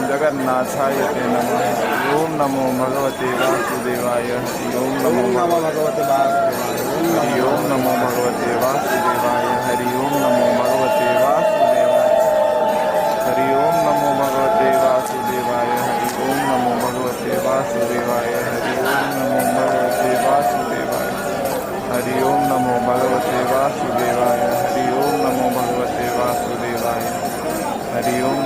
जगन्नाथाय ते नमः। ओम नमो भगवते वासुदेवाय। ओम नमो भगवते वासुदेवाय। हरि ओम नमो भगवते वासुदेवाय। हरि ओम नमो भगवते वासुदेवाय। हरि ओम नमो भगवते वासुदेवाय। हरि ओम नमो भगवते वासुदेवाय। हरि ओम नमो भगवते वासुदेवाय। हरि ओम नमो भगवते वासुदेवाय। हरि ओम नमो भगवते वासुदेवाय। हरि ओम